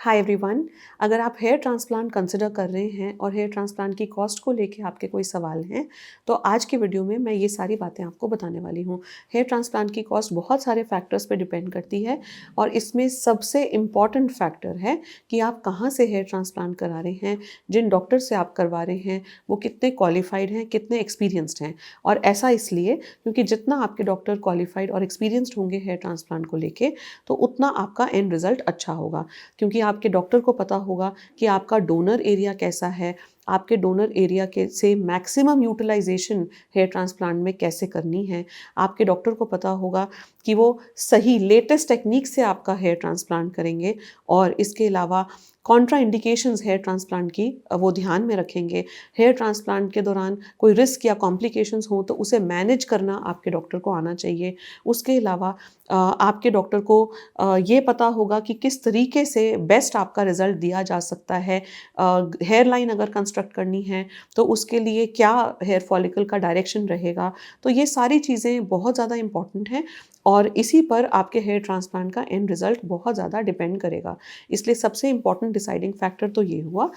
Hi everyone. अगर आप hair transplant consider कर रहे हैं और हेयर ट्रांसप्लांट की कॉस्ट को लेके आपके कोई सवाल हैं, तो आज की वीडियो में मैं ये सारी बातें आपको बताने वाली हूँ। हेयर ट्रांसप्लांट की कॉस्ट बहुत सारे फैक्टर्स पे डिपेंड करती है और इसमें सबसे इम्पॉर्टेंट फैक्टर है कि आप कहाँ से हेयर ट्रांसप्लांट करा रहे हैं, जिन डॉक्टर से आप करवा रहे हैं वो कितने क्वालिफाइड हैं, कितने एक्सपीरियंस्ड हैं। और ऐसा इसलिए क्योंकि जितना आपके डॉक्टर क्वालिफाइड और एक्सपीरियंस्ड होंगे हेयर ट्रांसप्लांट को लेके, तो उतना आपका एंड रिजल्ट अच्छा होगा, क्योंकि आपके डॉक्टर को पता होगा कि आपका डोनर एरिया कैसा है, आपके डोनर एरिया के से मैक्सिमम यूटिलाइजेशन हेयर ट्रांसप्लांट में कैसे करनी है। आपके डॉक्टर को पता होगा कि वो सही लेटेस्ट टेक्निक से आपका हेयर ट्रांसप्लांट करेंगे और इसके अलावा कॉन्ट्रा इंडिकेशंस हेयर ट्रांसप्लांट की वो ध्यान में रखेंगे। हेयर ट्रांसप्लांट के दौरान कोई रिस्क या कॉम्प्लिकेशंस हो तो उसे मैनेज करना आपके डॉक्टर को आना चाहिए। उसके अलावा आपके डॉक्टर को ये पता होगा कि किस तरीके से बेस्ट आपका रिजल्ट दिया जा सकता है। हेयर लाइन अगर कंस्ट्रक्ट करनी है तो उसके लिए क्या हेयर फॉलिकल का डायरेक्शन रहेगा। तो ये सारी चीज़ें बहुत ज़्यादा इंपॉर्टेंट हैं और इसी पर आपके हेयर ट्रांसप्लांट का एंड रिजल्ट बहुत ज़्यादा डिपेंड करेगा। इसलिए सबसे इम्पॉर्टेंट डिसाइडिंग फैक्टर तो ये हुआ।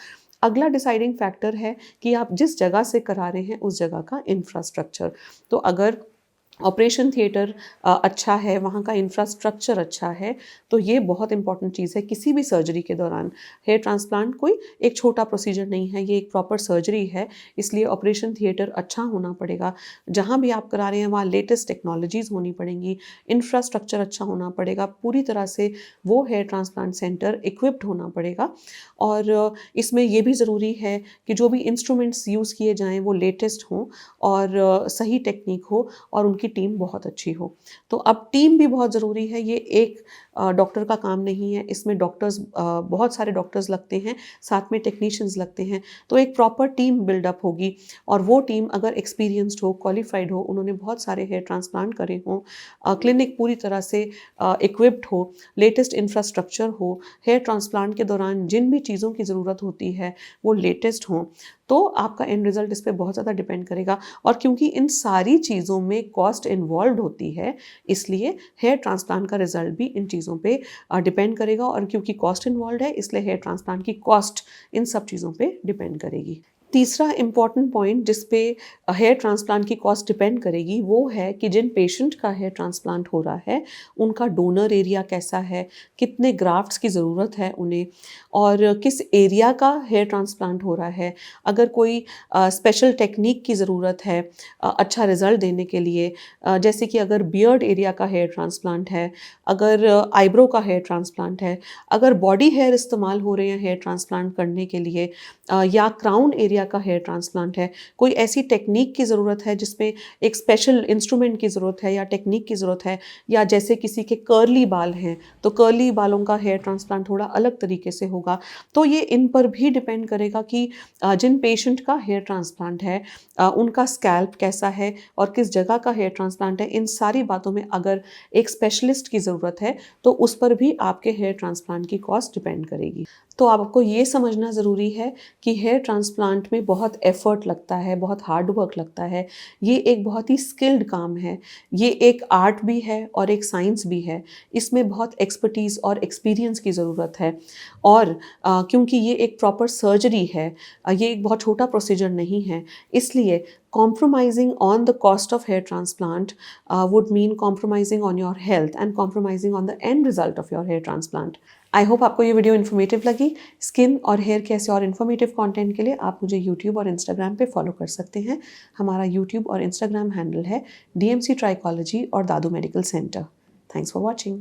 अगला डिसाइडिंग फैक्टर है कि आप जिस जगह से करा रहे हैं उस जगह का इंफ्रास्ट्रक्चर। तो अगर ऑपरेशन थिएटर अच्छा है, वहाँ का इंफ्रास्ट्रक्चर अच्छा है, तो ये बहुत इंपॉर्टेंट चीज़ है किसी भी सर्जरी के दौरान। हेयर ट्रांसप्लांट कोई एक छोटा प्रोसीजर नहीं है, ये एक प्रॉपर सर्जरी है, इसलिए ऑपरेशन थिएटर अच्छा होना पड़ेगा। जहाँ भी आप करा रहे हैं वहाँ लेटेस्ट टेक्नोलॉजीज़ होनी पड़ेंगी, इंफ्रास्ट्रक्चर अच्छा होना पड़ेगा, पूरी तरह से वो हेयर ट्रांसप्लांट सेंटर इक्विप्ड होना पड़ेगा। और इसमें ये भी ज़रूरी है कि जो भी इंस्ट्रूमेंट्स यूज़ किए जाएँ वो लेटेस्ट हों और सही टेक्निक हो और उनकी टीम बहुत अच्छी हो। तो अब टीम भी बहुत ज़रूरी है, ये एक डॉक्टर का काम नहीं है, इसमें डॉक्टर्स बहुत सारे डॉक्टर्स लगते हैं, साथ में टेक्नीशियंस लगते हैं। तो एक प्रॉपर टीम बिल्डअप होगी और वो टीम अगर एक्सपीरियंस्ड हो, क्वालिफाइड हो, उन्होंने बहुत सारे हेयर ट्रांसप्लांट करे हों, क्लिनिक पूरी तरह से इक्विप्ड हो, लेटेस्ट इंफ्रास्ट्रक्चर हो, हेयर ट्रांसप्लांट के दौरान जिन भी चीज़ों की ज़रूरत होती है वो लेटेस्ट हों, तो आपका एंड रिजल्ट इस पे बहुत ज़्यादा डिपेंड करेगा। और क्योंकि इन सारी चीज़ों में कॉस्ट इन्वॉल्व होती है, इसलिए हेयर ट्रांसप्लांट का रिजल्ट भी इन चीज़ों पे डिपेंड करेगा और क्योंकि कॉस्ट इन्वॉल्व है इसलिए हेयर ट्रांसप्लांट की कॉस्ट इन सब चीज़ों पे डिपेंड करेगी। तीसरा इम्पॉर्टेंट पॉइंट जिस पे हेयर ट्रांसप्लांट की कॉस्ट डिपेंड करेगी वो है कि जिन पेशेंट का हेयर ट्रांसप्लांट हो रहा है उनका डोनर एरिया कैसा है, कितने ग्राफ्ट्स की ज़रूरत है उन्हें और किस एरिया का हेयर ट्रांसप्लांट हो रहा है। अगर कोई स्पेशल टेक्निक की ज़रूरत है अच्छा रिजल्ट देने के लिए, जैसे कि अगर बियर्ड एरिया का हेयर ट्रांसप्लांट है, अगर आईब्रो का हेयर ट्रांसप्लांट है, अगर बॉडी हेयर इस्तेमाल हो रहे हैं हेयर ट्रांसप्लांट करने के लिए, या क्राउन एरिया का हेयर ट्रांसप्लांट है, कोई ऐसी टेक्निक की ज़रूरत है जिसमें एक स्पेशल इंस्ट्रूमेंट की ज़रूरत है या टेक्निक की ज़रूरत है, या जैसे किसी के कर्ली बाल हैं तो कर्ली बालों का हेयर ट्रांसप्लांट थोड़ा अलग तरीके से होगा। तो ये इन पर भी डिपेंड करेगा कि जिन पेशेंट का हेयर ट्रांसप्लांट है उनका स्कैल्प कैसा है और किस जगह का हेयर ट्रांसप्लांट है। इन सारी बातों में अगर एक स्पेशलिस्ट की ज़रूरत है तो उस पर भी आपके हेयर ट्रांसप्लांट की कॉस्ट डिपेंड करेगी। तो आपको ये समझना ज़रूरी है कि हेयर ट्रांसप्लांट में बहुत एफर्ट लगता है, बहुत हार्ड वर्क लगता है। ये एक बहुत ही स्किल्ड काम है, ये एक आर्ट भी है और एक साइंस भी है। इसमें बहुत एक्सपर्टीज़ और एक्सपीरियंस की ज़रूरत है और क्योंकि ये एक प्रॉपर सर्जरी है, ये एक बहुत छोटा प्रोसीजर नहीं है, इसलिए compromising on the cost of hair transplant would mean compromising on your health and compromising on the end result of your hair transplant. I hope आपको ये वीडियो इन्फॉर्मेटिव लगी। स्किन और हेयर के ऐसे और इन्फॉर्मेटिव कंटेंट के लिए आप मुझे यूट्यूब और इंस्टाग्राम पे फॉलो कर सकते हैं। हमारा यूट्यूब और इंस्टाग्राम हैंडल है DMC ट्राइकोलॉजी और Dadu medical centre. Thanks for watching.